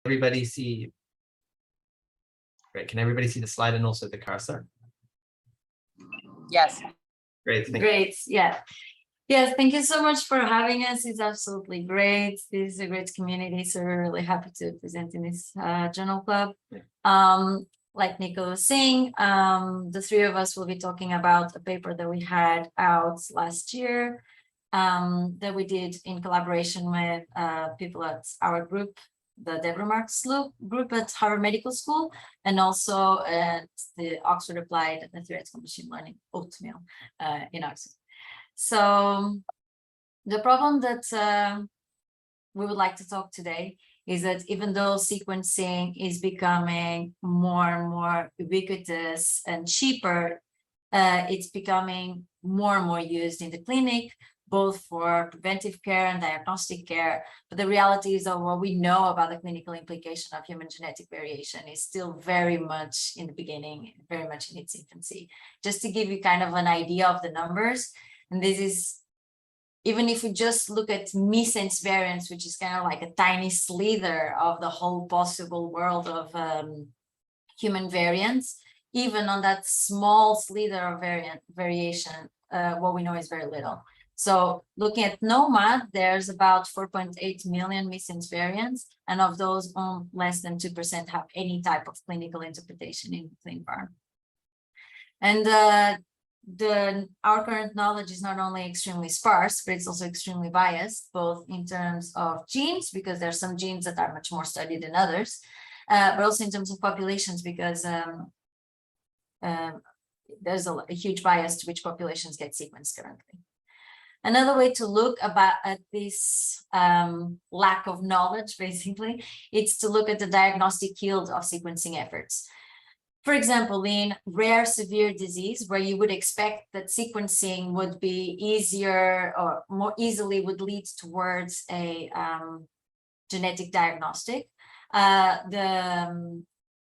everybody see? Great. Can everybody see the slide and also the cursor? Yes. Great. Great. Yeah. Yes, thank you so much for having us. It's absolutely great. This is a great community, so we're really happy to present in this journal club. Like Nico was saying, the three of us will be talking about a paper that we had out last year that we did in collaboration with people at our group, the Deborah Marks group at Harvard Medical School, and also at the Oxford Applied Theoretical Machine Learning, oatmeal, in Oxford. So the problem that we would like to talk today is that even though sequencing is becoming more and more ubiquitous and cheaper, it's becoming more and more used in the clinic, both for preventive care and diagnostic care. But the reality is that what we know about the clinical implication of human genetic variation is still very much in the beginning, very much in its infancy. Just to give you kind of an idea of the numbers, and this is, even if we just look at missense variants, which is kind of like a tiny slither of the whole possible world of human variants, even on that small slither of variation, what we know is very little. So looking at NOMAD, there's about 4.8 million missense variants, and of those, less than 2% have any type of clinical interpretation in the environment. And our current knowledge is not only extremely sparse, but it's also extremely biased, both in terms of genes, because there are some genes that are much more studied than others, but also in terms of populations, because there's a huge bias to which populations get sequenced currently. Another way to look at this lack of knowledge, basically, it's to look at the diagnostic yield of sequencing efforts. For example, in rare severe disease, where you would expect that sequencing would be easier or more easily would lead towards a genetic diagnostic,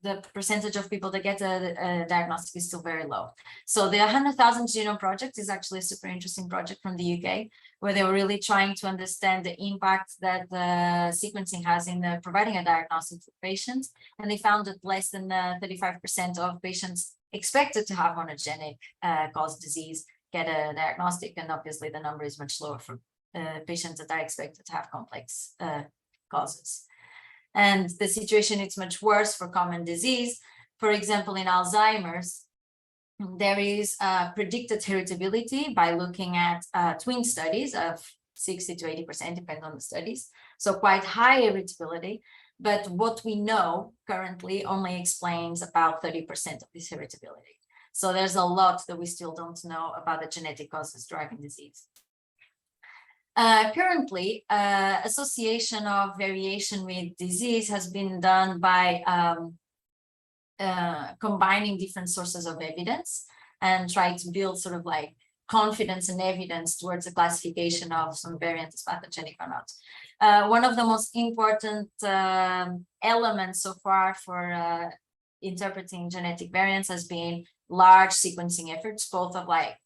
the percentage of people that get a diagnostic is still very low. So the 100,000 Genome Project is actually a super interesting project from the UK, where they were really trying to understand the impact that the sequencing has in providing a diagnosis for patients. And they found that less than 35% of patients expected to have monogenic cause disease get a diagnostic. And obviously the number is much lower for patients that are expected to have complex causes. And the situation is much worse for common disease. For example, in Alzheimer's, there is predicted heritability by looking at twin studies of 60 to 80%, depending on the studies. So quite high heritability. But what we know currently only explains about 30% of this heritability. So there's a lot that we still don't know about the genetic causes driving disease. Currently, association of variation with disease has been done by combining different sources of evidence and try to build sort of like confidence and evidence towards the classification of some variant as pathogenic or not. One of the most important elements so far for interpreting genetic variants has been large sequencing efforts, both of like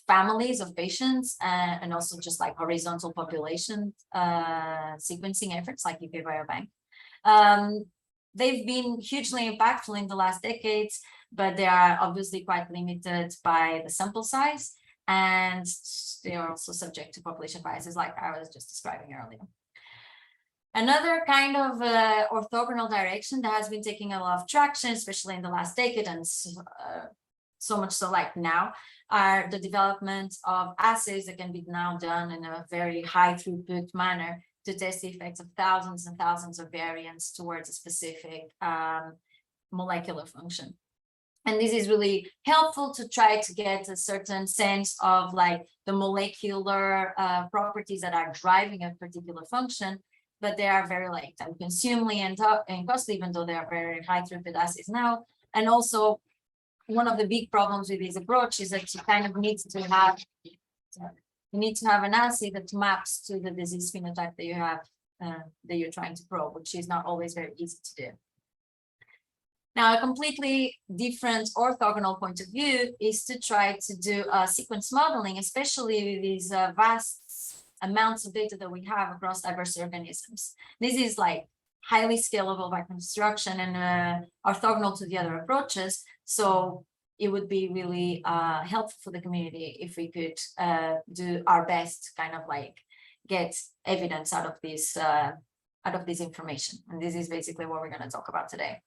families of patients and also just like horizontal population sequencing efforts like UK Biobank. They've been hugely impactful in the last decades, but they are obviously quite limited by the sample size, and they are also subject to population biases like I was just describing earlier. Another kind of orthogonal direction that has been taking a lot of traction, especially in the last decade, and so much so like now, are the development of assays that can be now done in a very high throughput manner to test the effects of thousands and thousands of variants towards a specific molecular function. And this is really helpful to try to get a certain sense of like the molecular properties that are driving a particular function, but they are very like time consuming and costly, even though they are very high throughput assays now. And also, one of the big problems with this approach is that you kind of need to have an assay that maps to the disease phenotype that you have that you're trying to probe, which is not always very easy to do. Now, a completely different orthogonal point of view is to try to do sequence modeling, especially with these vast amounts of data that we have across diverse organisms. This is like highly scalable by construction and orthogonal to the other approaches. So it would be really helpful for the community if we could do our best, kind of like get evidence out of this information. And this is basically what we're going to talk about today.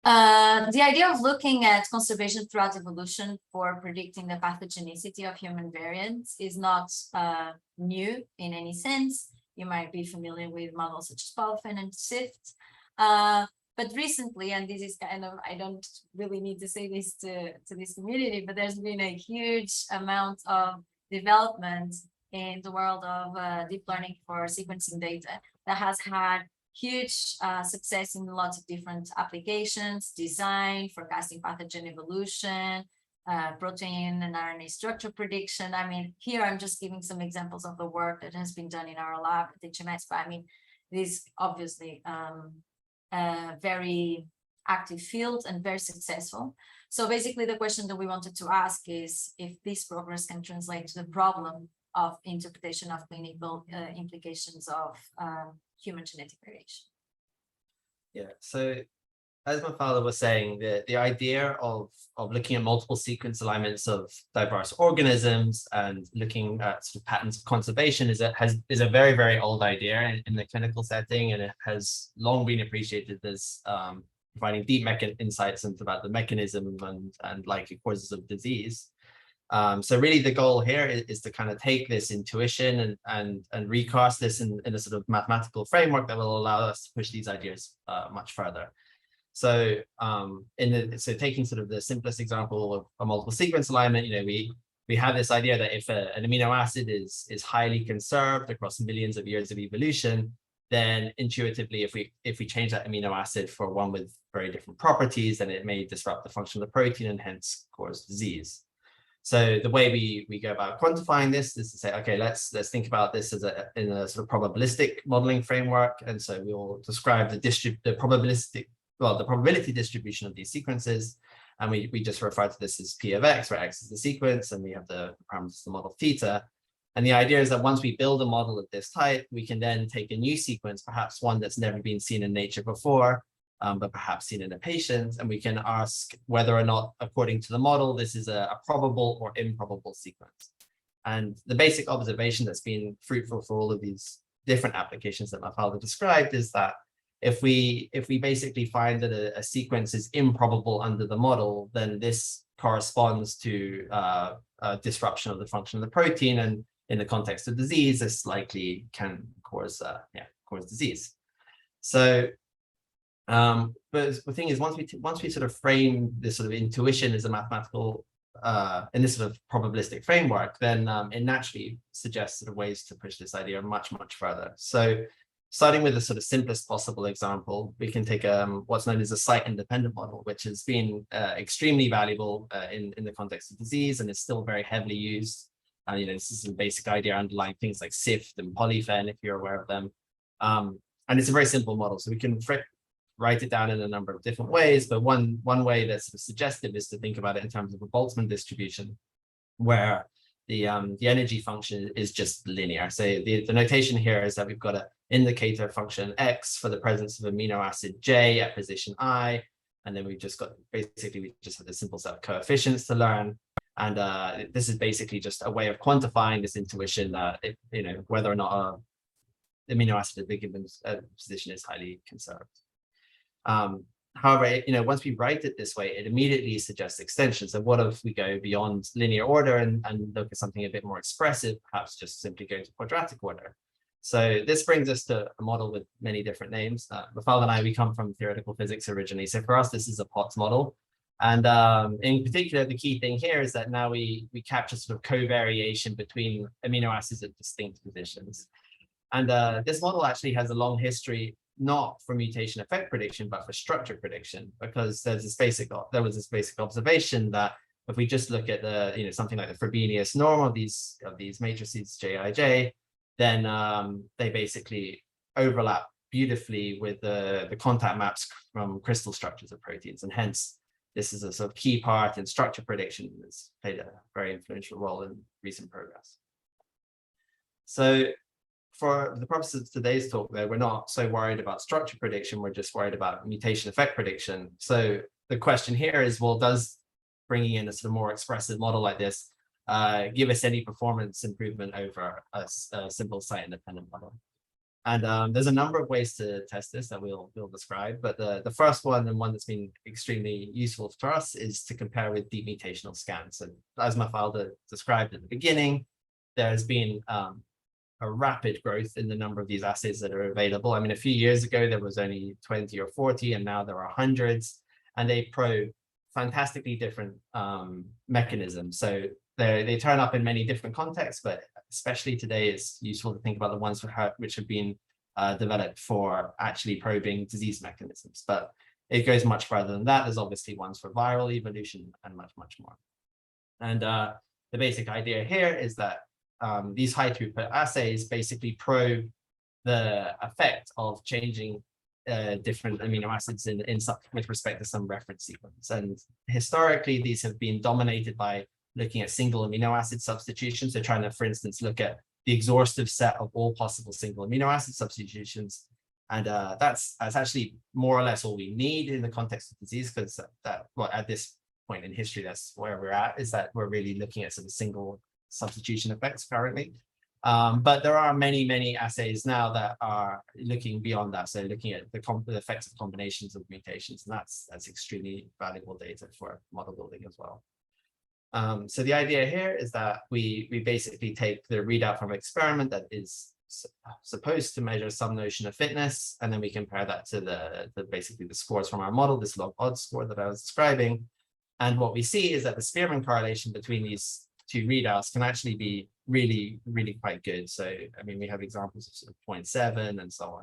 The idea of looking at conservation throughout evolution for predicting the pathogenicity of human variants is not new in any sense. You might be familiar with models such as Polyfen and SIFT. But recently, and this is kind of, I don't really need to say this to this community, but there's been a huge amount of development in the world of deep learning for sequencing data that has had huge success in lots of different applications, design, forecasting pathogen evolution, protein and RNA structure prediction. I mean, here I'm just giving some examples of the work that has been done in our lab at HMS, but I mean, this obviously a very active field and very successful. So basically the question that we wanted to ask is if this progress can translate to the problem of interpretation of clinical implications of human genetic variation. Yeah, so as my father was saying, the idea of looking at multiple sequence alignments of diverse organisms and looking at sort of patterns of conservation is a very, very old idea in the clinical setting, and it has long been appreciated as providing deep insights about the mechanism and likely causes of disease. So really the goal here is to kind of take this intuition and recast this in a sort of mathematical framework that will allow us to push these ideas much further. So so taking sort of the simplest example of a multiple sequence alignment, you know, we have this idea that if an amino acid is highly conserved across millions of years of evolution, then intuitively, if we change that amino acid for one with very different properties, then it may disrupt the function of the protein and hence cause disease. So the way we go about quantifying this is to say, okay, let's think about this as in a sort of probabilistic modeling framework. And so we'll describe the probability distribution of these sequences. And we just refer to this as P of X, where X is the sequence, and we have the parameters of the model theta. And the idea is that once we build a model of this type, we can then take a new sequence, perhaps one that's never been seen in nature before, but perhaps seen in a patient, and we can ask whether or not, according to the model, this is a probable or improbable sequence. And the basic observation that's been fruitful for all of these different applications that my father described is that if we basically find that a sequence is improbable under the model, then this corresponds to a disruption of the function of the protein, and in the context of disease, this likely can cause disease. So but the thing is, once we sort of frame this sort of intuition as a mathematical in this sort of probabilistic framework, then it naturally suggests sort of ways to push this idea much further. So starting with the sort of simplest possible example, we can take what's known as a site-independent model, which has been extremely valuable in the context of disease and is still very heavily used. You know, this is a basic idea underlying things like SIFT and Polyfen, if you're aware of them. And it's a very simple model, so we can write it down in a number of different ways, but one way that's sort of suggestive is to think about it in terms of a Boltzmann distribution, where the energy function is just linear. So the notation here is that we've got an indicator function x for the presence of amino acid J at position I, and then we've just got basically we just have a simple set of coefficients to learn. And this is basically just a way of quantifying this intuition that you know, whether or not an amino acid at the given position is highly conserved. However, you know, once we write it this way, it immediately suggests extensions. So what if we go beyond linear order and look at something a bit more expressive, perhaps just simply going to quadratic order? So this brings us to a model with many different names. Rafal and I, we come from theoretical physics originally. So for us, this is a Potts model. And in particular, the key thing here is that now we capture sort of covariation between amino acids at distinct positions. And this model actually has a long history, not for mutation effect prediction, but for structure prediction, because there was this basic observation that if we just look at the, you know, something like the Frobenius norm of these matrices Jij, then they basically overlap beautifully with the contact maps from crystal structures of proteins, and hence this is a sort of key part in structure prediction that's played a very influential role in recent progress. So for the purposes of today's talk, though, we're not so worried about structure prediction. We're just worried about mutation effect prediction. So the question here is, well, does bringing in a sort of more expressive model like this give us any performance improvement over a simple site-independent model? And there's a number of ways to test this that we'll describe, but the first one, and one that's been extremely useful for us, is to compare with deep mutational scans. And as Mafalda described at the beginning, there has been a rapid growth in the number of these assays that are available. I mean, a few years ago, there was only 20 or 40, and now there are hundreds, and they probe fantastically different mechanisms. So they turn up in many different contexts, but especially today, it's useful to think about the ones which have been developed for actually probing disease mechanisms. But it goes much further than that. There's obviously ones for viral evolution and much, much more. And the basic idea here is that these high throughput assays basically probe the effect of changing different amino acids with respect to some reference sequence. And historically, these have been dominated by looking at single amino acid substitutions. So trying to, for instance, look at the exhaustive set of all possible single amino acid substitutions. And that's actually more or less all we need in the context of disease, because well, at this point in history, that's where we're at, is that we're really looking at sort of single substitution effects currently. But there are many, many assays now that are looking beyond that. So looking at the effects of combinations of mutations, and that's extremely valuable data for model building as well. So the idea here is that we basically take the readout from an experiment that is supposed to measure some notion of fitness, and then we compare that to basically the scores from our model, this log odds score that I was describing. And what we see is that the Spearman correlation between these two readouts can actually be really, really quite good. So, I mean, we have examples of sort of 0.7 and so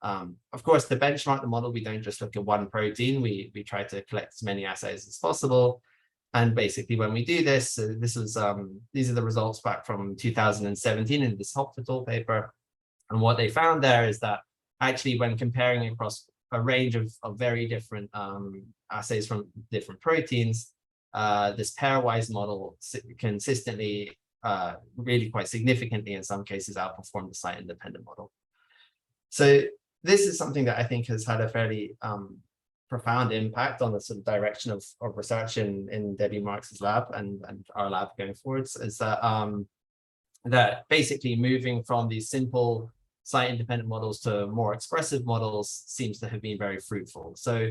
on. Of course, to benchmark the model, we don't just look at one protein. We try to collect as many assays as possible. And basically, when we do this, these are the results back from 2017 in this Hopf paper. And what they found there is that actually, when comparing across a range of very different assays from different proteins, this pairwise model consistently, really quite significantly in some cases, outperformed the site-independent model. So this is something that I think has had a fairly profound impact on the sort of direction of research in Debbie Marks's lab and our lab going forwards, is that that basically moving from these simple site-independent models to more expressive models seems to have been very fruitful. So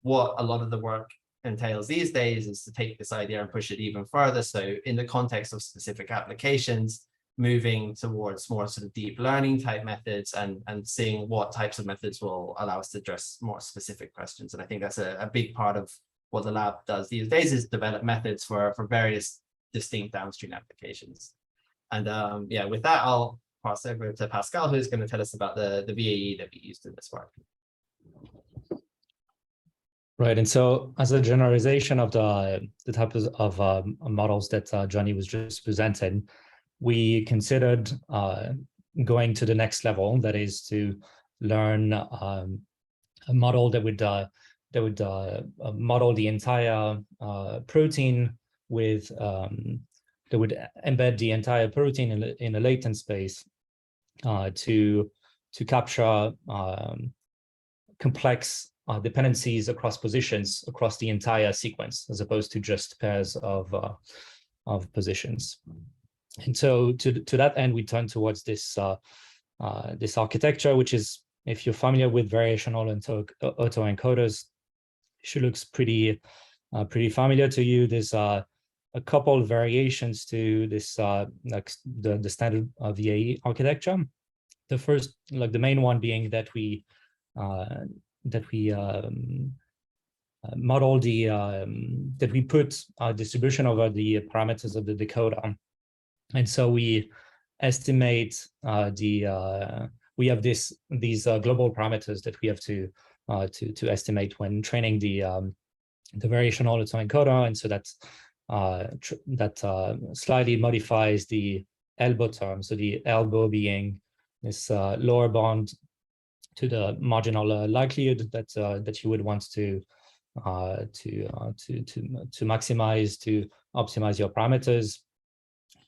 what a lot of the work entails these days is to take this idea and push it even further. So in the context of specific applications, moving towards more sort of deep learning type methods and seeing what types of methods will allow us to address more specific questions. And I think that's a big part of what the lab does these days, is develop methods for various distinct downstream applications. And yeah, with that, I'll pass over to Pascal, who's going to tell us about the VAE that we used in this work. Right, and so as a generalization of the types of models that Johnny was just presenting, we considered going to the next level, that is to learn a model that would model the entire protein with that would embed the entire protein in a latent space to capture complex dependencies across positions across the entire sequence, as opposed to just pairs of positions. And so to that end, we turn towards this this architecture, which is, if you're familiar with variational and autoencoders, should looks pretty familiar to you. There's a couple of variations to this like the standard VAE architecture. The first, like the main one, being that we model that we put a distribution over the parameters of the decoder. And so we estimate we have these global parameters that we have to estimate when training the variational autoencoder, and so that slightly modifies the elbow term. So the elbow being this lower bound to the marginal likelihood that you would want to maximize, to optimize your parameters.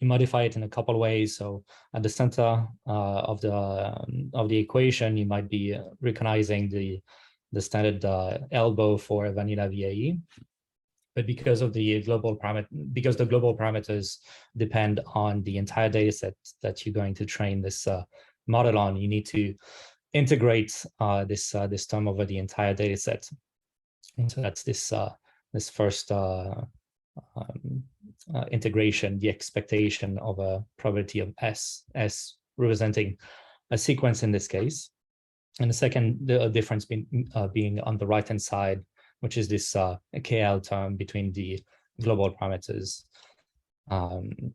you modify it in a couple of ways. So at the center of the equation, you might be recognizing the standard elbow for a vanilla VAE. But because of the global parameters depend on the entire data set that you're going to train this model on, you need to integrate this term over the entire data set. And so that's this first integration, the expectation of a probability of S representing a sequence in this case. And the second difference being on the right-hand side, which is this KL term between the global parameters and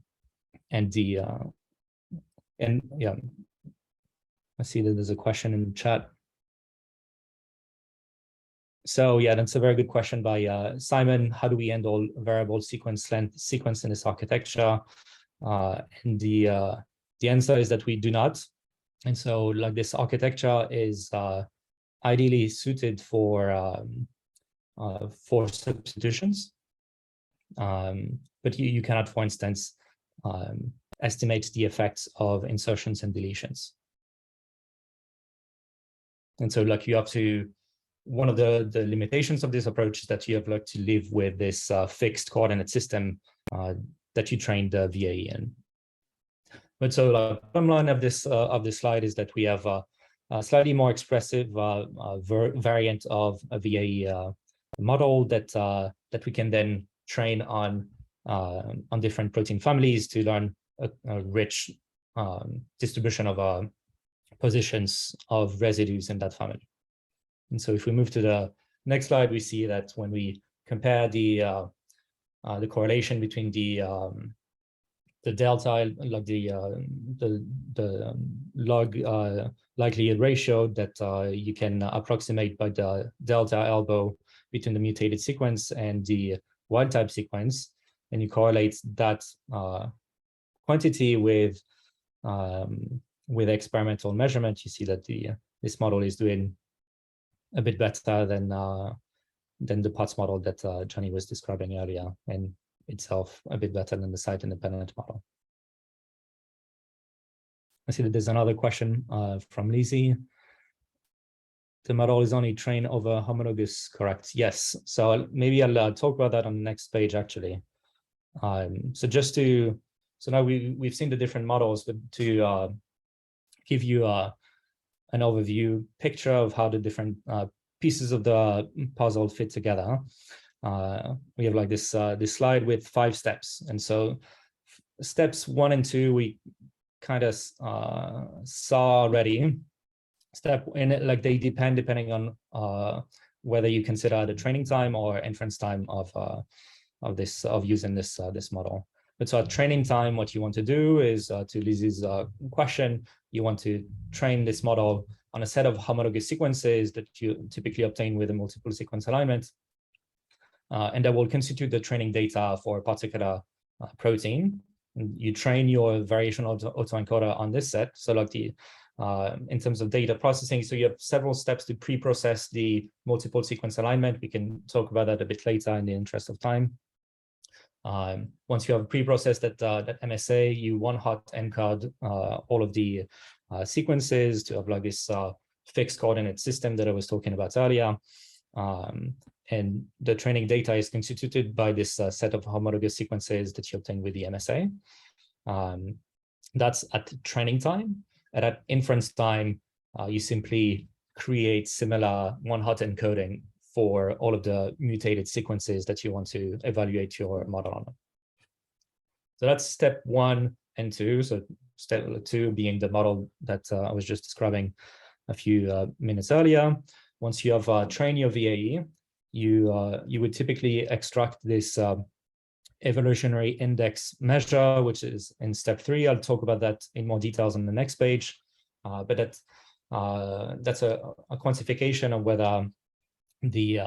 yeah, I see that there's a question in the chat. So yeah, that's a very good question by Simon. How do we handle variable sequence length sequence in this architecture? And the answer is that we do not. And so like this architecture is ideally suited for substitutions, but you cannot, for instance, estimate the effects of insertions and deletions. And so like you have to, one of the limitations of this approach is that you have like to live with this fixed coordinate system that you trained the VAE in. But so the bottom line of this slide is that we have a slightly more expressive variant of a VAE model that we can then train on different protein families to learn a rich distribution of positions of residues in that family. And so if we move to the next slide, we see that when we compare the correlation between the delta, like the log likelihood ratio that you can approximate by the delta elbow between the mutated sequence and the wild type sequence, and you correlate that quantity with experimental measurement, you see that this model is doing a bit better than the POTS model that Johnny was describing earlier, and itself a bit better than the site-independent model. I see that there's another question from Lizzie. The model is only trained over homologous, correct? Yes. So maybe I'll talk about that on the next page, actually. So now we've seen the different models, but to give you an overview picture of how the different pieces of the puzzle fit together, we have like this slide with 5 steps. And so steps 1 and 2, we kind of saw already. Step in it, like they depending on whether you consider the training time or inference time of using this model. But so at training time, what you want to do is to Lizzie's question, you want to train this model on a set of homologous sequences that you typically obtain with a multiple sequence alignment, and that will constitute the training data for a particular protein. And you train your variational autoencoder on this set. So like in terms of data processing, so you have several steps to pre-process the multiple sequence alignment. We can talk about that a bit later in the interest of time. Once you have pre-processed that MSA, you one-hot encode all of the sequences to have like this fixed coordinate system that I was talking about earlier. And the training data is constituted by this set of homologous sequences that you obtain with the MSA. That's at training time. And at inference time, you simply create similar one-hot encoding for all of the mutated sequences that you want to evaluate your model on. So that's step 1 and 2. So step 2 being the model that I was just describing a few minutes earlier. Once you have trained your VAE, you would typically extract this evolutionary index measure, which is in step 3. I'll talk about that in more details on the next page. But that's a quantification of whether the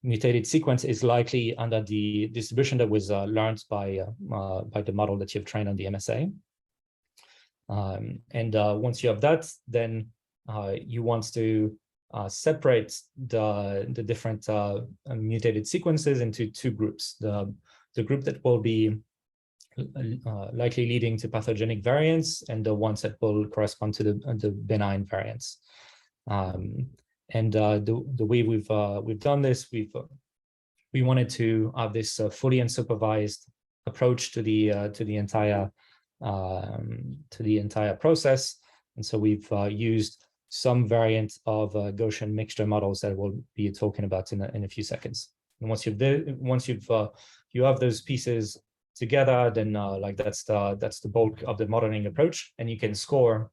mutated sequence is likely under the distribution that was learned by the model that you've trained on the MSA. And once you have that, then you want to separate the different mutated sequences into 2 groups. The group that will be likely leading to pathogenic variants, and the ones that will correspond to the benign variants. The way we've done this, we wanted to have this fully unsupervised approach to the entire process, and so we've used some variant of Gaussian mixture models that we'll be talking about in a few seconds. And once you have those pieces together, then like that's the bulk of the modeling approach, and you can score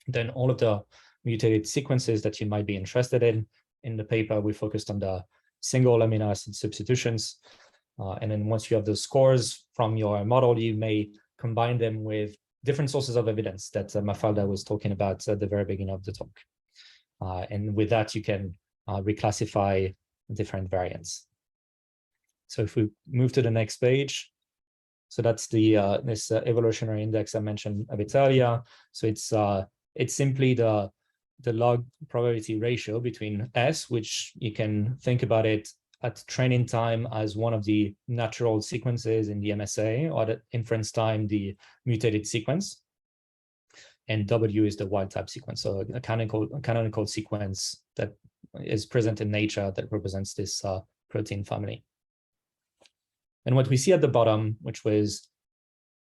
then all of the mutated sequences that you might be interested in. In the paper, we focused on the single amino acid substitutions, and then once you have those scores from your model, you may combine them with different sources of evidence that Mafalda was talking about at the very beginning of the talk. And with that, you can reclassify different variants. So if we move to the next page, so that's the this evolutionary index I mentioned a bit earlier. So it's simply the log probability ratio between S, which you can think about it at training time as one of the natural sequences in the MSA, or at inference time, the mutated sequence. And W is the wild type sequence, so a canonical sequence that is present in nature that represents this protein family. And what we see at the bottom, which was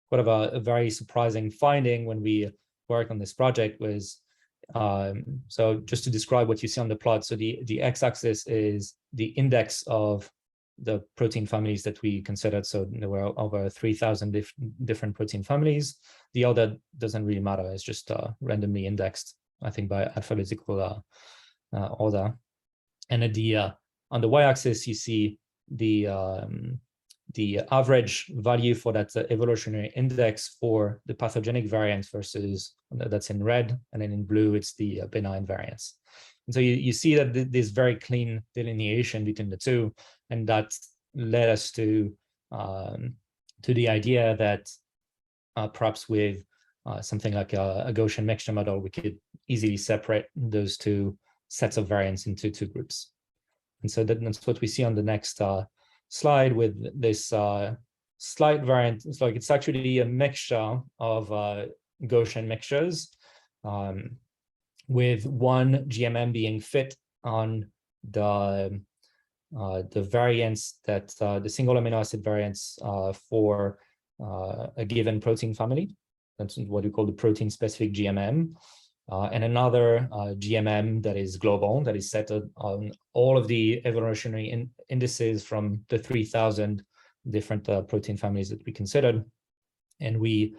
kind of a very surprising finding when we worked on this project, was so just to describe what you see on the plot. So the x-axis is the index of the protein families that we considered. So there were over 3,000 different protein families. The order doesn't really matter. It's just randomly indexed, I think, by alphabetical order. And at on the y-axis, you see the average value for that evolutionary index for the pathogenic variants versus that's in red, and then in blue, it's the benign variants. And so you see that there's very clean delineation between the two, and that led us to the idea that perhaps with something like a Gaussian mixture model, we could easily separate those two sets of variants into two groups. And so that's what we see on the next slide with this slight variant. It's like it's actually a mixture of Gaussian mixtures, with one GMM being fit on the variants that the single amino acid variants for a given protein family. That's what we call the protein specific GMM. And another GMM that is global, that is set on all of the evolutionary indices from the 3,000 different protein families that we considered. And we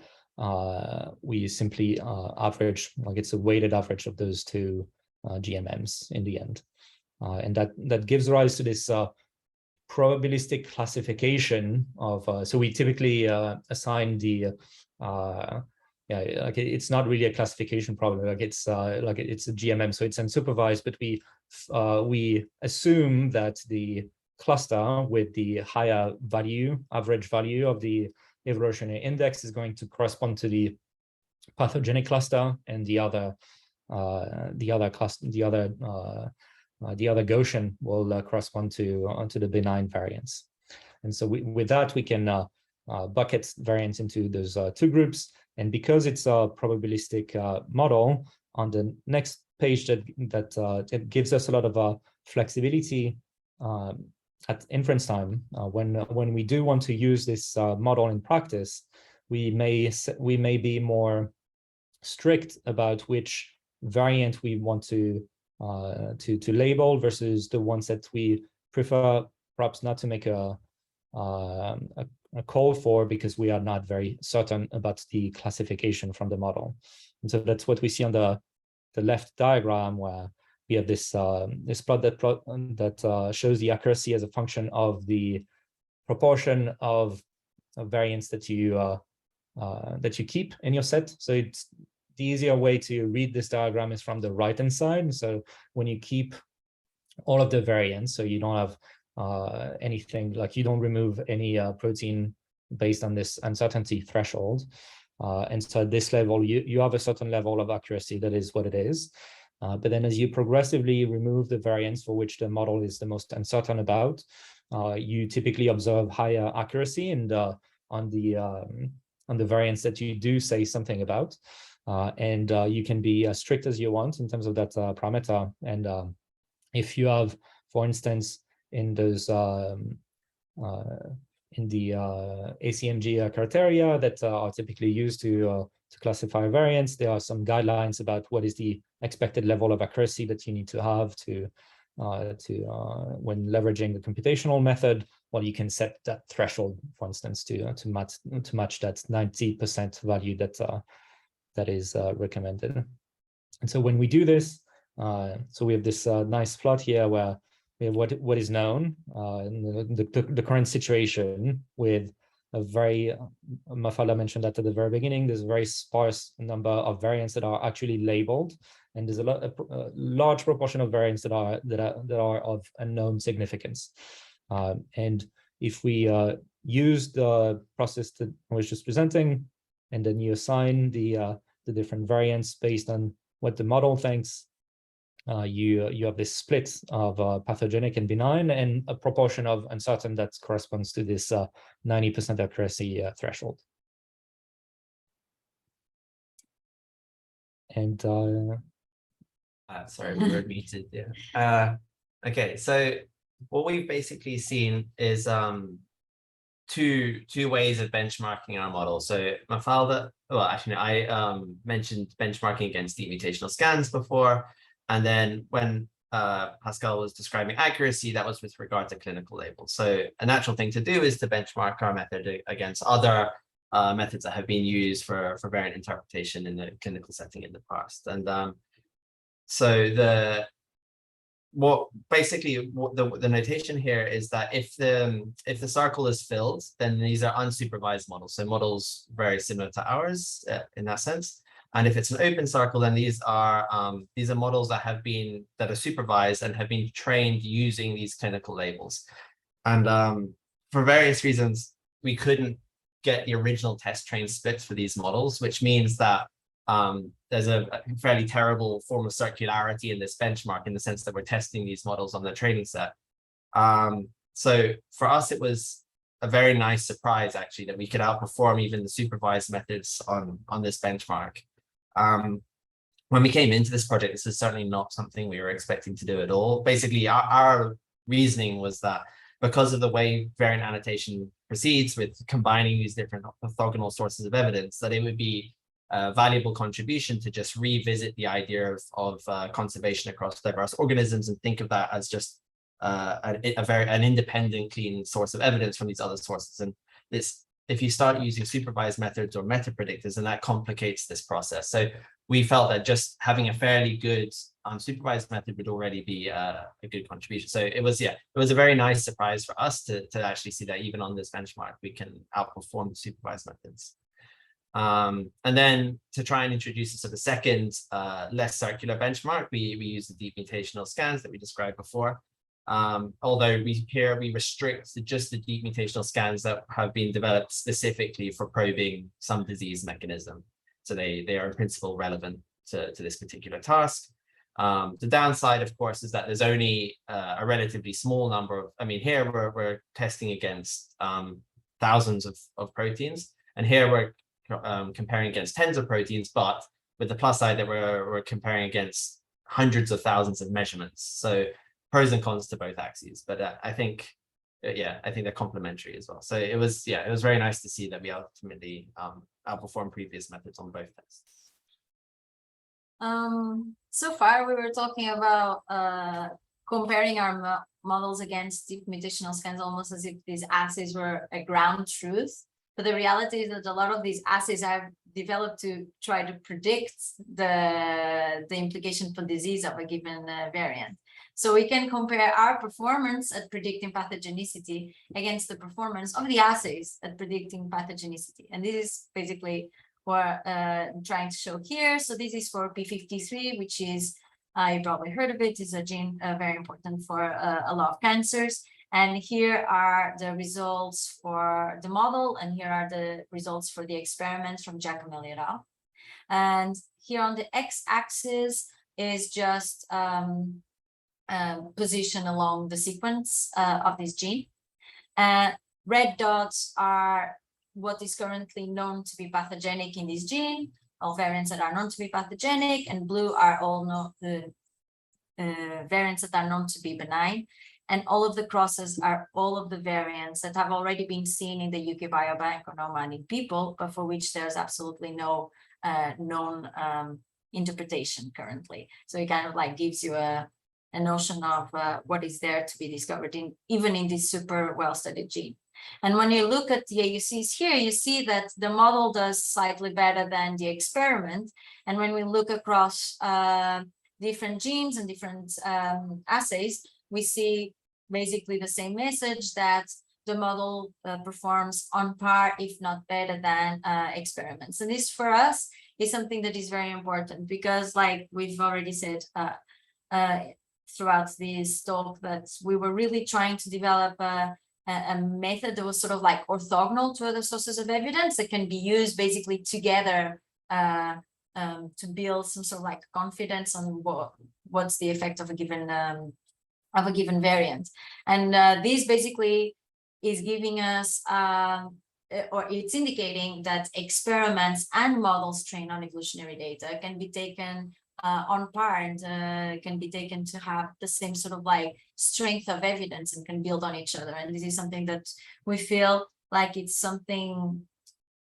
simply average, like it's a weighted average of those two GMMs in the end. And that gives rise to this probabilistic classification of, so we typically assign the, like it's not really a classification problem, like it's a GMM, so it's unsupervised, but we assume that the cluster with the higher value, average value of the evolutionary index is going to correspond to the pathogenic cluster, and the other Gaussian will correspond to the benign variants. And so with that, we can bucket variants into those two groups. And because it's a probabilistic model, on the next page that it gives us a lot of flexibility at inference time. When we do want to use this model in practice, we may be more strict about which variant we want to label versus the ones that we prefer perhaps not to make a call for, because we are not very certain about the classification from the model. And so that's what we see on the left diagram, where we have this plot that shows the accuracy as a function of the proportion of variants that you keep in your set. So it's the easier way to read this diagram is from the right-hand side. So when you keep all of the variants, so you don't have anything, like you don't remove any protein based on this uncertainty threshold. And so at this level, you have a certain level of accuracy, that is what it is. But then as you progressively remove the variants for which the model is the most uncertain about, you typically observe higher accuracy, and on the variants that you do say something about. And you can be as strict as you want in terms of that parameter. And if you have, for instance, in those in the ACMG criteria that are typically used to classify variants, there are some guidelines about what is the expected level of accuracy that you need to have to when leveraging the computational method. Well, you can set that threshold, for instance, to match that 90% value that is recommended. And so when we do this, so we have this nice plot here where we have what is known in the current situation with a very, Mafalda mentioned that at the very beginning, there's a very sparse number of variants that are actually labeled, and there's a large proportion of variants that are of unknown significance. And if we use the process that I was just presenting, and then you assign the different variants based on what the model thinks, you have this split of pathogenic and benign, and a proportion of uncertain that corresponds to this 90% accuracy threshold. And sorry, we were muted. Yeah. Okay, so what we've basically seen is two ways of benchmarking our model. So Mafalda, well, actually, I mentioned benchmarking against deep mutational scans before. And then when Pascal was describing accuracy, that was with regard to clinical labels. So a natural thing to do is to benchmark our method against other methods that have been used for variant interpretation in the clinical setting in the past. And so the notation here is that if the circle is filled, then these are unsupervised models. So models very similar to ours in that sense. And if it's an open circle, then these are models that are supervised and have been trained using these clinical labels. And for various reasons, we couldn't get the original test train splits for these models, which means that there's a fairly terrible form of circularity in this benchmark, in the sense that we're testing these models on the training set. So for us, it was a very nice surprise, actually, that we could outperform even the supervised methods on this benchmark. When we came into this project, this is certainly not something we were expecting to do at all. Basically, our reasoning was that because of the way variant annotation proceeds with combining these different orthogonal sources of evidence, that it would be a valuable contribution to just revisit the idea of conservation across diverse organisms and think of that as just an independent, clean source of evidence from these other sources. And this, if you start using supervised methods or meta predictors, and that complicates this process. So we felt that just having a fairly good supervised method would already be a good contribution. So it was a very nice surprise for us to actually see that even on this benchmark, we can outperform the supervised methods. And then to try and introduce a sort of second, less circular benchmark, we use the deep mutational scans that we described before. Although we restrict to just the deep mutational scans that have been developed specifically for probing some disease mechanism. So they are in principle relevant to this particular task. The downside, of course, is that there's only a relatively small number of, I mean, here we're testing against thousands of proteins, and here we're comparing against tens of proteins, but with the plus side that we're comparing against hundreds of thousands of measurements. So pros and cons to both axes, but I think they're complementary as well. So it was very nice to see that we ultimately outperformed previous methods on both tests. So far we were talking about comparing our models against deep mutational scans, almost as if these assays were a ground truth. But the reality is that a lot of these assays have developed to try to predict the implication for disease of a given variant. So we can compare our performance at predicting pathogenicity against the performance of the assays at predicting pathogenicity. And this is basically what I'm trying to show here. So this is for P53, which is, you probably heard of it, is a gene very important for a lot of cancers. And here are the results for the model, and here are the results for the experiment from Giacomelli et al. And here on the x-axis is just position along the sequence of this gene. Red dots are what is currently known to be pathogenic in this gene, all variants that are known to be pathogenic, and blue are all the variants that are known to be benign. And all of the crosses are all of the variants that have already been seen in the UK Biobank or normal in people, but for which there's absolutely no known interpretation currently. So it kind of like gives you a notion of what is there to be discovered in even in this super well-studied gene. And when you look at the AUCs here, you see that the model does slightly better than the experiment. And when we look across different genes and different assays, we see basically the same message, that the model performs on par, if not better than experiments. And this for us is something that is very important, because like we've already said throughout this talk, that we were really trying to develop a method that was sort of like orthogonal to other sources of evidence that can be used basically together to build some sort of like confidence on what's the effect of a given variant. And this basically is giving us or it's indicating that experiments and models trained on evolutionary data can be taken on par, and can be taken to have the same sort of like strength of evidence and can build on each other. And this is something that we feel like it's something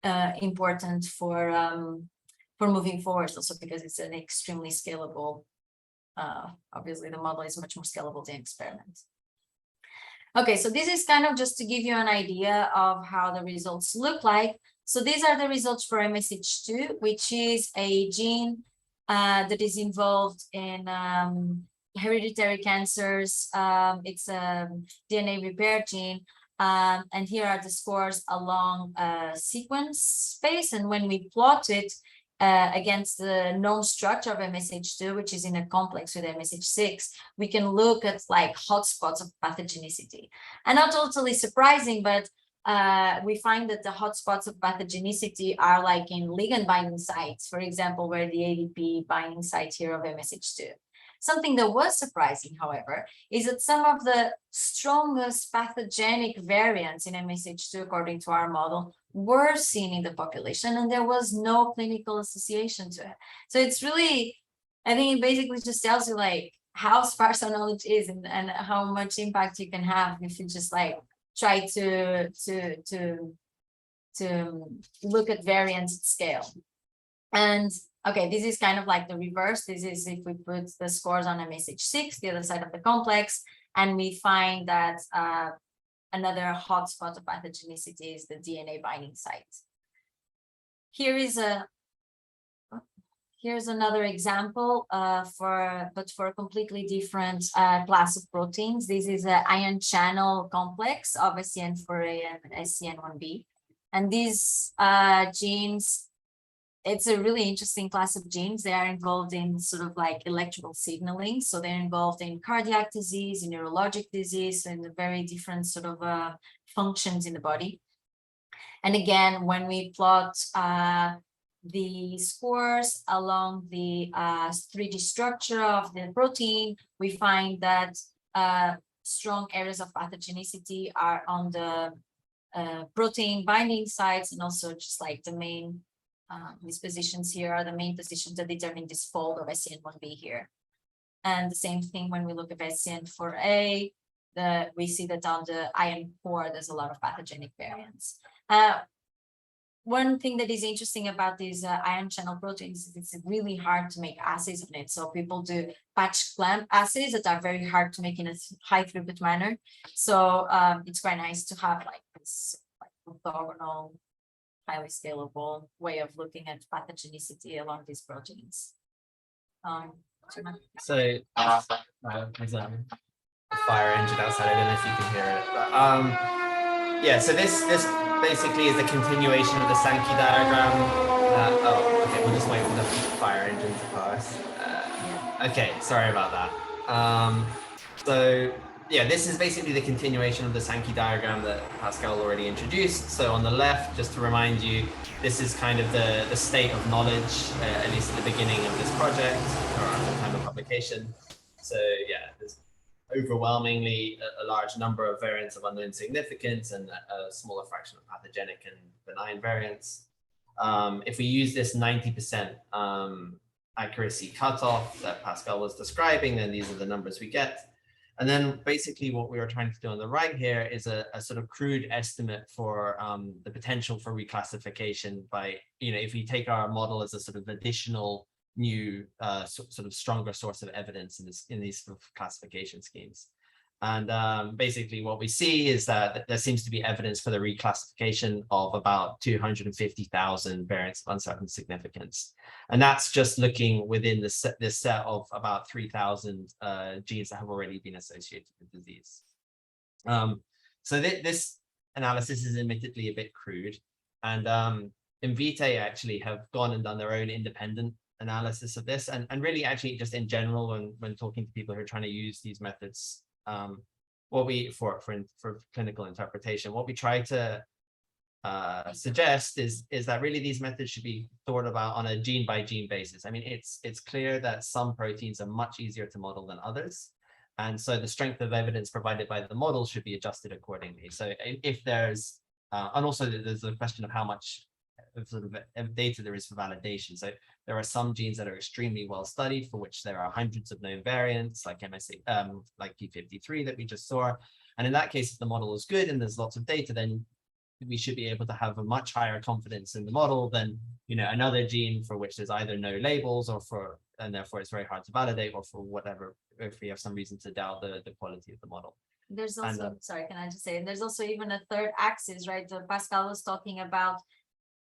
important for moving forward, also because it's an extremely scalable. Obviously, the model is much more scalable than experiment. Okay, so this is kind of just to give you an idea of how the results look like. So these are the results for MSH2, which is a gene that is involved in hereditary cancers. It's a DNA repair gene. And here are the scores along sequence space. And when we plot it against the known structure of MSH2, which is in a complex with MSH6, we can look at like hotspots of pathogenicity. And not totally surprising, but we find that the hotspots of pathogenicity are like in ligand binding sites, for example, where the ADP binding site here of MSH2. Something that was surprising, however, is that some of the strongest pathogenic variants in MSH2, according to our model, were seen in the population, and there was no clinical association to it. So it's really, I think it basically just tells you like how sparse our knowledge is, and how much impact you can have if you just like try to look at variants at scale. And okay, this is kind of like the reverse. This is if we put the scores on MSH6, the other side of the complex, and we find that another hotspot of pathogenicity is the DNA binding site. Here's another example for a completely different class of proteins. This is an ion channel complex of SCN4A and SCN1B. And these genes, it's a really interesting class of genes. They are involved in sort of like electrical signaling. So they're involved in cardiac disease, in neurologic disease, and very different sort of functions in the body. And again, when we plot the scores along the 3D structure of the protein, we find that strong areas of pathogenicity are on the protein binding sites, and also just like the main these positions here are the main positions that determine this fold of SCN1B here. And the same thing when we look at SCN4A, we see that on the ion core, there's a lot of pathogenic variants. One thing that is interesting about these ion channel proteins is it's really hard to make assays on it. So people do patch clamp assays that are very hard to make in a high throughput manner. So it's quite nice to have like this orthogonal, highly scalable way of looking at pathogenicity along these proteins. So there's a fire engine outside. I don't know if you can hear it. But, yeah, so this basically is a continuation of the Sankey diagram. Oh, okay, we'll just wait for the fire engine to pass. Okay, sorry about that. So yeah, this is basically the continuation of the Sankey diagram that Pascal already introduced. So on the left, just to remind you, this is kind of the state of knowledge, at least at the beginning of this project, or at the time of publication. So yeah, there's overwhelmingly a large number of variants of unknown significance and a smaller fraction of pathogenic and benign variants. If we use this 90% accuracy cutoff that Pascal was describing, then these are the numbers we get. And then basically what we were trying to do on the right here is a sort of crude estimate for the potential for reclassification by, if we take our model as a sort of additional new sort of stronger source of evidence in these sort of classification schemes. And basically what we see is that there seems to be evidence for the reclassification of about 250,000 variants of uncertain significance. And that's just looking within this set of about 3,000 genes that have already been associated with disease. So this analysis is admittedly a bit crude. And Invitae actually have gone and done their own independent analysis of this. And really actually just in general, when talking to people who are trying to use these methods, what we for clinical interpretation, what we try to suggest is that really these methods should be thought about on a gene by gene basis. I mean, it's clear that some proteins are much easier to model than others, and so the strength of evidence provided by the model should be adjusted accordingly. So if there's and also there's a question of how much sort of data there is for validation. So there are some genes that are extremely well studied, for which there are hundreds of known variants, like like P53 that we just saw. And in that case, if the model is good and there's lots of data, then we should be able to have a much higher confidence in the model than another gene for which there's either no labels and therefore it's very hard to validate, or for whatever, if we have some reason to doubt the quality of the model. There's also, sorry, can I just say, there's also even a third axis, right? So Pascal was talking about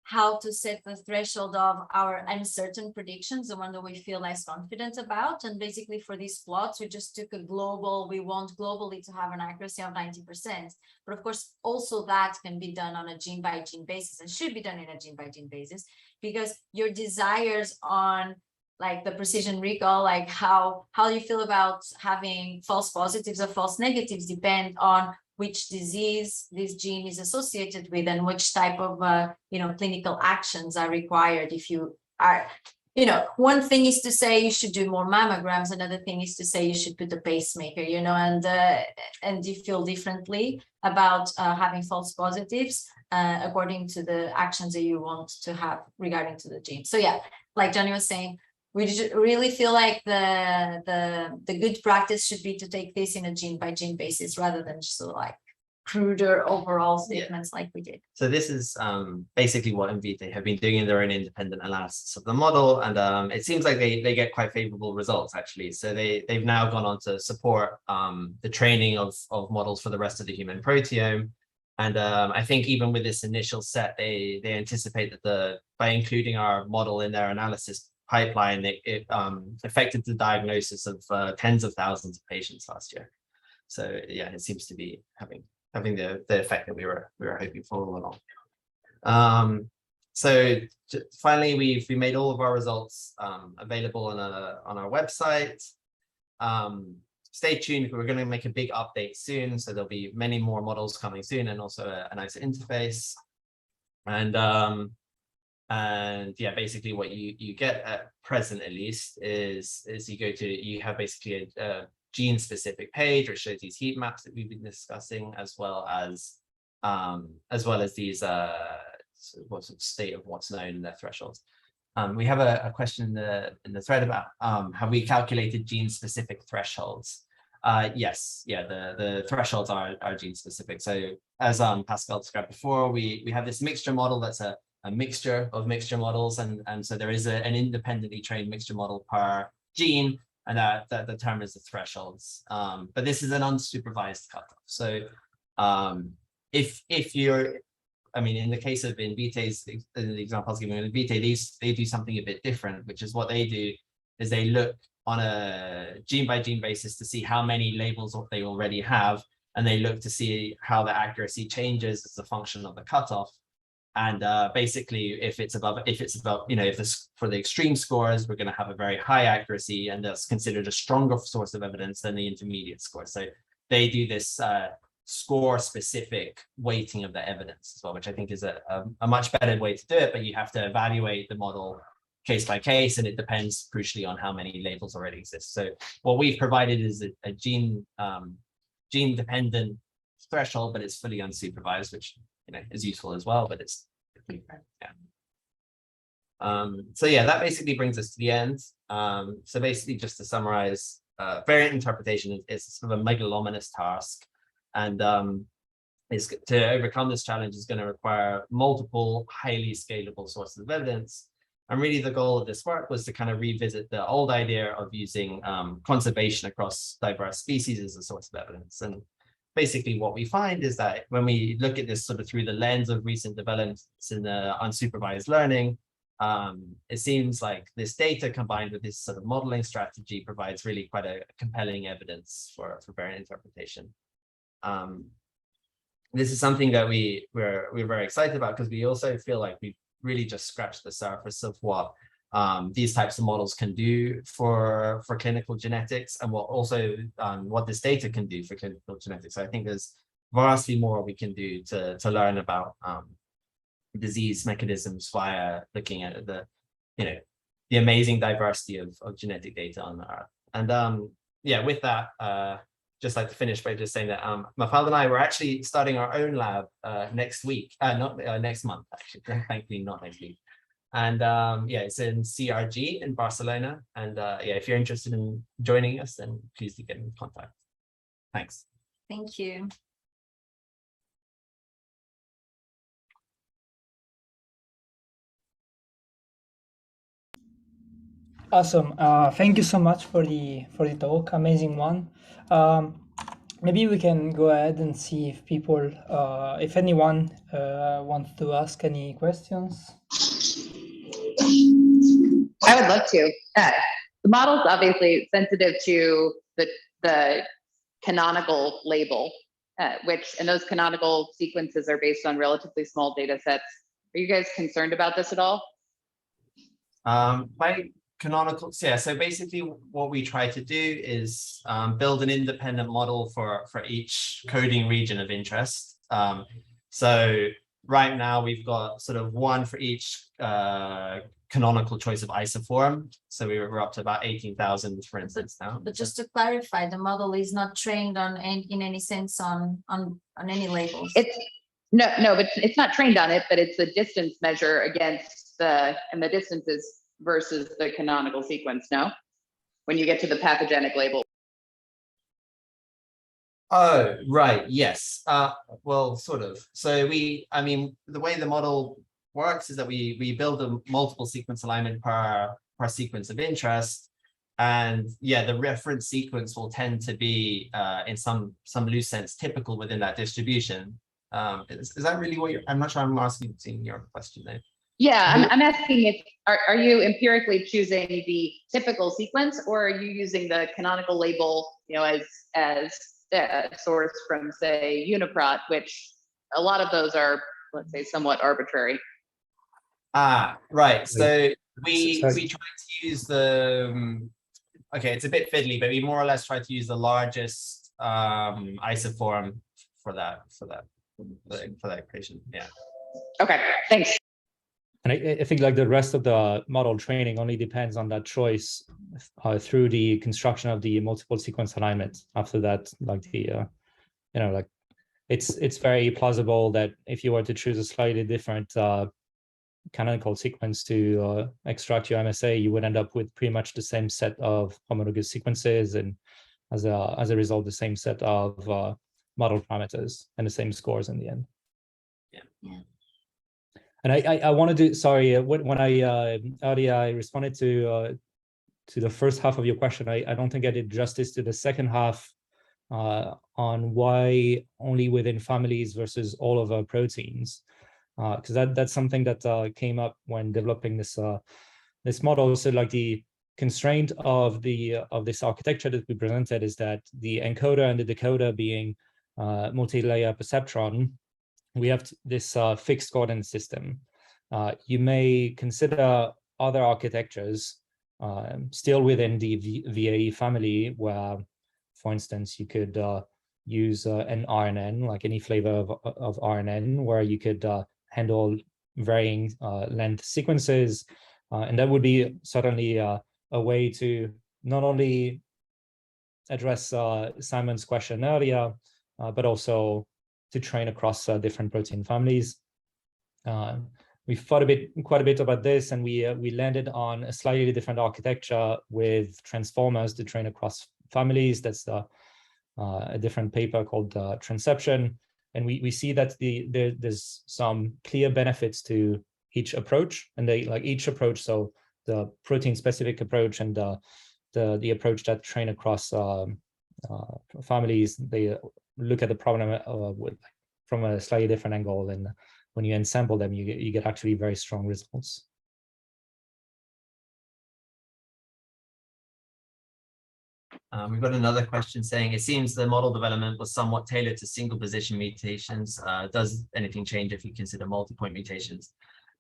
how to set the threshold of our uncertain predictions, the one that we feel less confident about. And basically for these plots, we just took we want globally to have an accuracy of 90%. But of course, also that can be done on a gene by gene basis, and should be done in a gene by gene basis, because your desires on like the precision recall, like how you feel about having false positives or false negatives depend on which disease this gene is associated with and which type of clinical actions are required. If you are, one thing is to say you should do more mammograms, another thing is to say you should put a pacemaker, and you feel differently about having false positives according to the actions that you want to have regarding to the gene. So yeah, like Johnny was saying, we really feel like the good practice should be to take this in a gene by gene basis rather than just sort of like cruder overall statements like we did. So this is basically what Invitae have been doing in their own independent analysis of the model, and it seems like they get quite favorable results actually. So they've now gone on to support the training of models for the rest of the human proteome. And I think even with this initial set, they anticipate that by including our model in their analysis pipeline, it affected the diagnosis of tens of thousands of patients last year. So yeah, it seems to be having the effect that we were hoping for all along. So finally, we made all of our results available on our website. Stay tuned, we're going to make a big update soon, so there'll be many more models coming soon, and also a nicer interface. And yeah, basically what you get at present, at least, is you have basically a gene specific page which shows these heat maps that we've been discussing, as well as these what's the state of what's known in their thresholds. We have a question in the thread about have we calculated gene specific thresholds? Yes, yeah, the thresholds are gene specific. So as Pascal described before, we have this mixture model that's a mixture of mixture models, and so there is an independently trained mixture model per gene, and that determines the thresholds. But this is an unsupervised cutoff. So if you're, I mean, in the case of Invitae's, the example I was giving in Invitae, they do something a bit different, which is what they do is they look on a gene by gene basis to see how many labels they already have, and they look to see how the accuracy changes as a function of the cutoff. And basically, if it's above, if this for the extreme scores, we're going to have a very high accuracy, and that's considered a stronger source of evidence than the intermediate score. So they do this score specific weighting of the evidence as well, which I think is a much better way to do it. But you have to evaluate the model case by case, and it depends crucially on how many labels already exist. So what we've provided is a gene dependent threshold, but it's fully unsupervised, which is useful as well, but it's yeah. So yeah, that basically brings us to the end. So basically, just to summarize, variant interpretation is sort of a megalomanous task, and is to overcome this challenge is going to require multiple highly scalable sources of evidence. And really the goal of this work was to kind of revisit the old idea of using conservation across diverse species as a source of evidence. And basically what we find is that when we look at this sort of through the lens of recent developments in unsupervised learning, it seems like this data combined with this sort of modeling strategy provides really quite a compelling evidence for variant interpretation. This is something that we're very excited about, because we also feel like we've really just scratched the surface of what these types of models can do for clinical genetics, and what this data can do for clinical genetics. So I think there's vastly more we can do to learn about disease mechanisms via looking at the amazing diversity of genetic data on the Earth. And yeah, with that, just like to finish by just saying that Mafalda and I were actually starting our own lab next week, not next month, actually, thankfully not next week. And yeah, it's in CRG in Barcelona. And yeah, if you're interested in joining us, then please do get in contact. Thanks. Thank you. Awesome. Thank you so much for the talk. Amazing one. Maybe we can go ahead and see if people, if anyone wants to ask any questions. I would love to. The model's obviously sensitive to the canonical label, and those canonical sequences are based on relatively small data sets. Are you guys concerned about this at all? By canonical, yeah, so basically what we try to do is build an independent model for each coding region of interest. So right now we've got sort of one for each canonical choice of isoform. So we're up to about 18,000, for instance, now. But just to clarify, the model is not trained on in any sense on any labels. No, but it's not trained on it, but it's a distance measure against and the distances versus the canonical sequence, no? When you get to the pathogenic label. Oh, right, yes. Well, sort of. So I mean, the way the model works is that we build a multiple sequence alignment per sequence of interest. And yeah, the reference sequence will tend to be in some loose sense typical within that distribution. Is that really what I'm not sure I'm asking your question there. Yeah, I'm asking if, are you empirically choosing the typical sequence, or are you using the canonical label, as a source from, say, Uniprot, which a lot of those are, let's say, somewhat arbitrary? Ah, right. So we try to use the, okay, it's a bit fiddly, but we more or less try to use the largest isoform for that equation. Yeah. Okay, thanks. And I think like the rest of the model training only depends on that choice through the construction of the multiple sequence alignment. After that, like like it's very plausible that if you were to choose a slightly different canonical sequence to extract your MSA, you would end up with pretty much the same set of homologous sequences, and as a result, the same set of model parameters and the same scores in the end. Yeah. And I wanted to, sorry, when I earlier I responded to the first half of your question, I don't think I did justice to the second half on why only within families versus all of our proteins, because that's something that came up when developing this model. So like the constraint of this architecture that we presented is that the encoder and the decoder being multi-layer perceptron, we have this fixed coordinate system. You may consider other architectures still within the VAE family, where, for instance, you could use an RNN, like any flavor of RNN, where you could handle varying length sequences. And that would be certainly a way to not only address Simon's question earlier, but also to train across different protein families. We thought quite a bit about this, and we landed on a slightly different architecture with transformers to train across families. That's a different paper called Transception, and we see that there's some clear benefits to each approach, and they like each approach. So the protein-specific approach and the approach that train across families, they look at the problem from a slightly different angle, and when you ensample them, you get actually very strong results. We've got another question saying, it seems the model development was somewhat tailored to single position mutations. Does anything change if you consider multi-point mutations?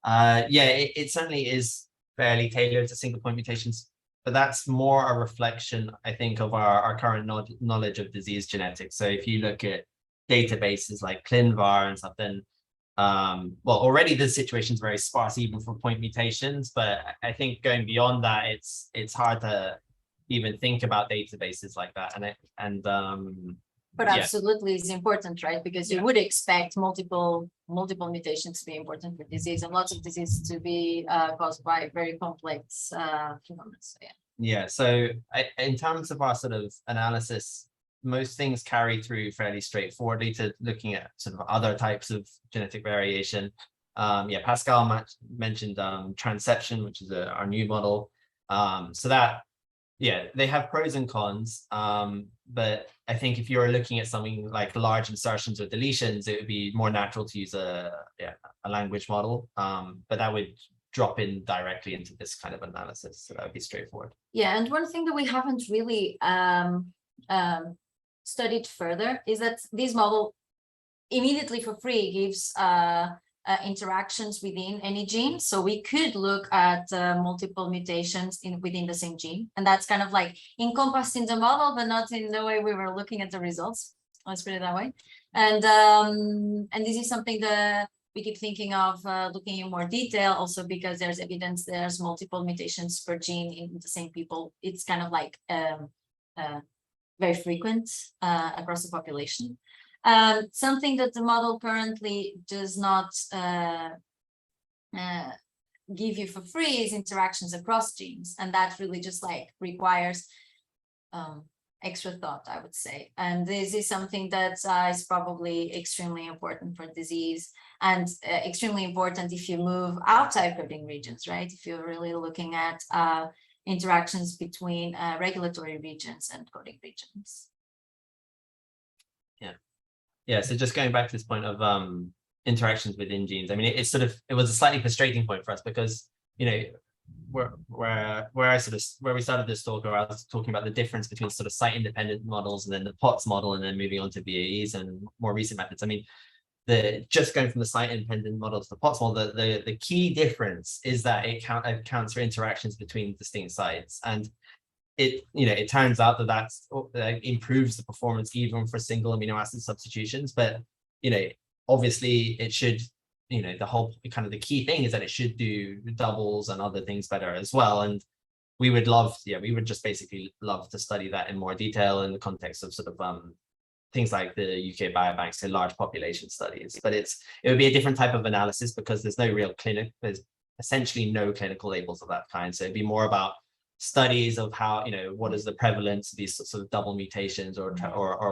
Yeah, it certainly is fairly tailored to single point mutations, but that's more a reflection, I think, of our current knowledge of disease genetics. So if you look at databases like ClinVar and stuff, then well, already the situation is very sparse even for point mutations, but I think going beyond that, it's hard to even think about databases like that. But yeah. absolutely is important, right? Because you would expect multiple mutations to be important for disease, and lots of diseases to be caused by very complex phenomena. So, yeah. So in terms of our sort of analysis, most things carry through fairly straightforwardly to looking at sort of other types of genetic variation. Yeah, Pascal mentioned transception, which is our new model. So that, yeah, they have pros and cons, but I think if you're looking at something like large insertions or deletions, it would be more natural to use a language model, but that would drop in directly into this kind of analysis, so that would be straightforward. yeah, and one thing that we haven't really studied further is that this model immediately for free gives interactions within any gene. So we could look at multiple mutations within the same gene, and that's kind of like encompassed in the model, but not in the way we were looking at the results. Let's put it that way. And this is something that we keep thinking of looking in more detail, also because there's evidence there's multiple mutations per gene in the same people. It's kind of like very frequent across the population. Something that the model currently does not give you for free is interactions across genes, and that really just like requires extra thought, I would say. And this is something that is probably extremely important for disease, and extremely important if you move outside coding regions, right? If you're really looking at interactions between regulatory regions and coding regions. Yeah, so just going back to this point of interactions within genes, I mean, it was a slightly frustrating point for us because, you know, where we started this talk, or I was talking about the difference between sort of site-independent models and then the POTS model, and then moving on to VAEs and more recent methods. I mean, just going from the site-independent model to the POTS model, the key difference is that it accounts for interactions between distinct sites, and it turns out that improves the performance even for single amino acid substitutions. But obviously it should, the whole kind of the key thing is that it should do doubles and other things better as well. And we would just basically love to study that in more detail in the context of sort of things like the UK biobanks and large population studies. But it would be a different type of analysis because there's there's essentially no clinical labels of that kind. So it'd be more about studies of how, what is the prevalence of these sort of double mutations or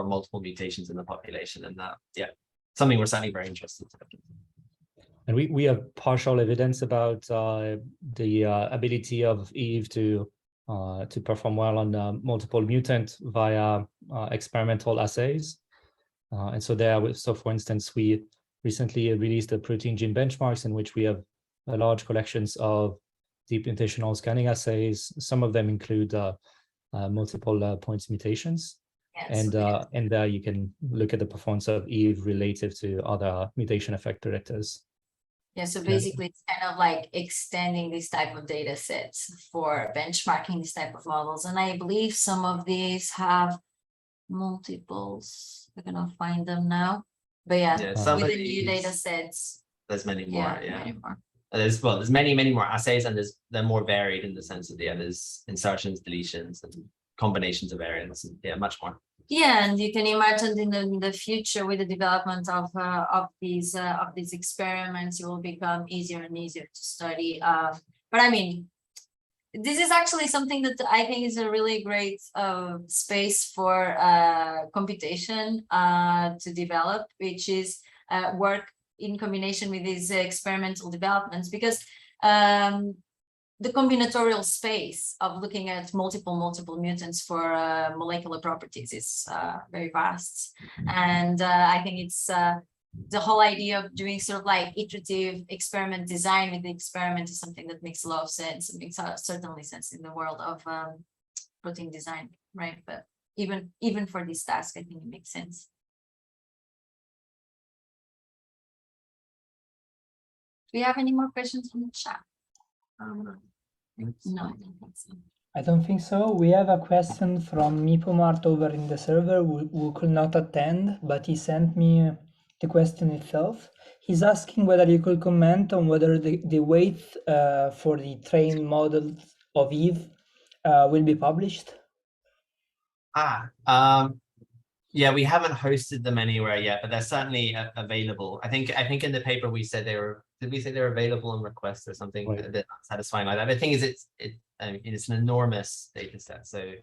multiple mutations in the population, and that, something we're certainly very interested in. And we have partial evidence about the ability of Eve to perform well on multiple mutant via experimental assays. And so for instance, we recently released the protein gene benchmarks in which we have large collections of deep mutational scanning assays. Some of them include multiple points mutations. Yes. And there you can look at the performance of Eve relative to other mutation effect predictors. Yeah, so basically it's kind of like extending these type of data sets for benchmarking these type of models. And I believe some of these have multiples. We're gonna find them now. But with the new data sets, there's many more, many more. there's many more assays, and they're more varied in the sense that there's insertions, deletions, and combinations of variants, and much more. Yeah, and you can imagine in the future with the development of these experiments, it will become easier and easier to study. But I mean, this is actually something that I think is a really great space for computation to develop, which is work in combination with these experimental developments, because the combinatorial space of looking at multiple mutants for molecular properties is very vast. And I think it's the whole idea of doing sort of like iterative experiment design with the experiment is something that makes a lot of sense. It makes certainly sense in the world of protein design, right? But even for this task, I think it makes sense. Do you have any more questions from the chat? No, I don't think so. I don't think so. We have a question from Mipomart over in the server who could not attend, but he sent me the question itself. He's asking whether you could comment on whether the weight for the trained models of Eve will be published. Yeah, we haven't hosted them anywhere yet, but they're certainly available. I think in the paper we said they were. Did we say they're available on request or something a bit satisfying like that? The thing is, it's an enormous data set, so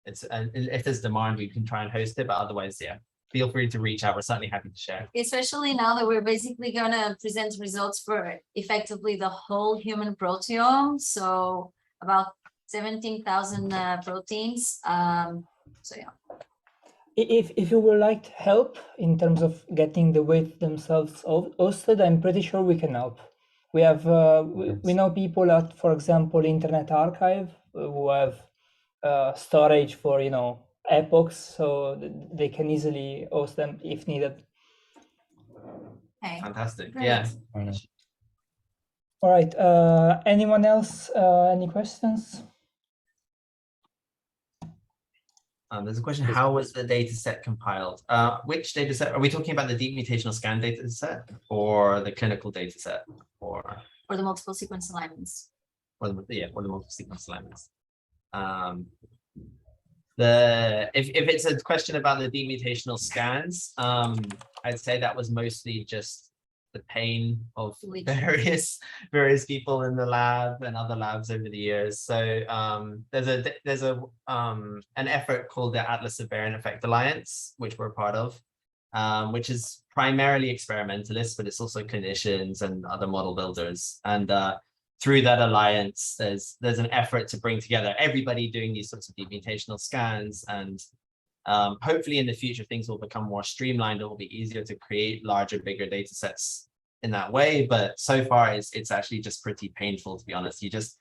it's if there's demand, we can try and host it. But otherwise, yeah, feel free to reach out. We're certainly happy to share. Especially now that we're basically gonna present results for effectively the whole human proteome, so about 17,000 proteins. So yeah. If you would like help in terms of getting the weights themselves hosted, I'm pretty sure we can help. We have we know people at, for example, Internet Archive who have storage for epochs, so they can easily host them if needed. Okay. Fantastic. Great. Yeah. All right. Anyone else? Any questions? There's a question, how was the data set compiled? Which data set? Are we talking about the deep mutational scan data set or the clinical data set? Or the multiple sequence alignments? Or the multiple sequence alignments. If it's a question about the deep mutational scans, I'd say that was mostly just the pain of various people in the lab and other labs over the years. So there's an effort called the Atlas of Variant Effect Alliance, which we're part of, which is primarily experimentalists, but it's also clinicians and other model builders. And through that alliance, there's an effort to bring together everybody doing these sorts of deep mutational scans, and hopefully in the future things will become more streamlined. It will be easier to create larger, bigger data sets in that way, but so far it's actually just pretty painful, to be honest. You just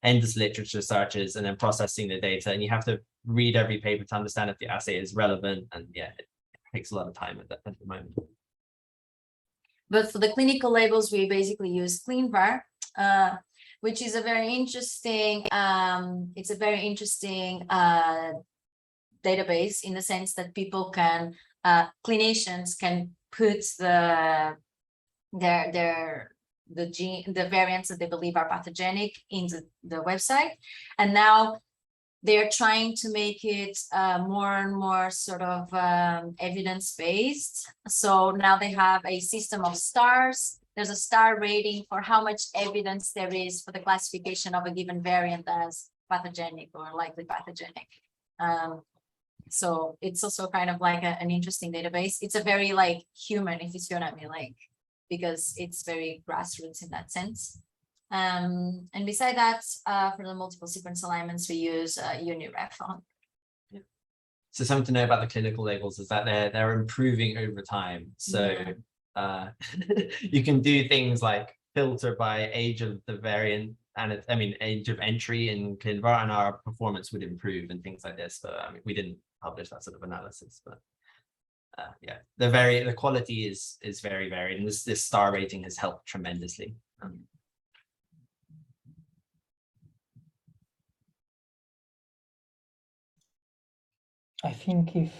endless literature searches and then processing the data, and you have to read every paper to understand if the assay is relevant, and yeah, it takes a lot of time at the moment. But for the clinical labels, we basically use CleanVar, which is a very interesting database in the sense that people can clinicians can put the variants that they believe are pathogenic into the website, and now they're trying to make it more and more sort of evidence-based. So now they have a system of stars. There's a star rating for how much evidence there is for the classification of a given variant as pathogenic or likely pathogenic. So it's also kind of like an interesting database. It's a very like human, if you see what I mean, like, because it's very grassroots in that sense. And beside that, for the multiple sequence alignments, we use UniRef. Yeah. So something to know about the clinical labels is that they're improving over time. So you can do things like filter by age of the variant, and age of entry in ClinVar, and our performance would improve and things like this. But we didn't publish that sort of analysis, but yeah, the quality is very varied, and this star rating has helped tremendously. I think if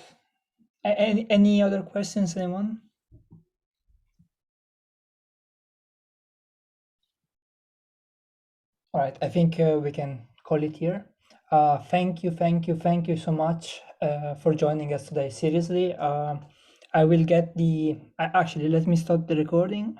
any other questions, anyone? All right, I think we can call it here. Thank you so much for joining us today. Seriously, I will get actually, let me stop the recording.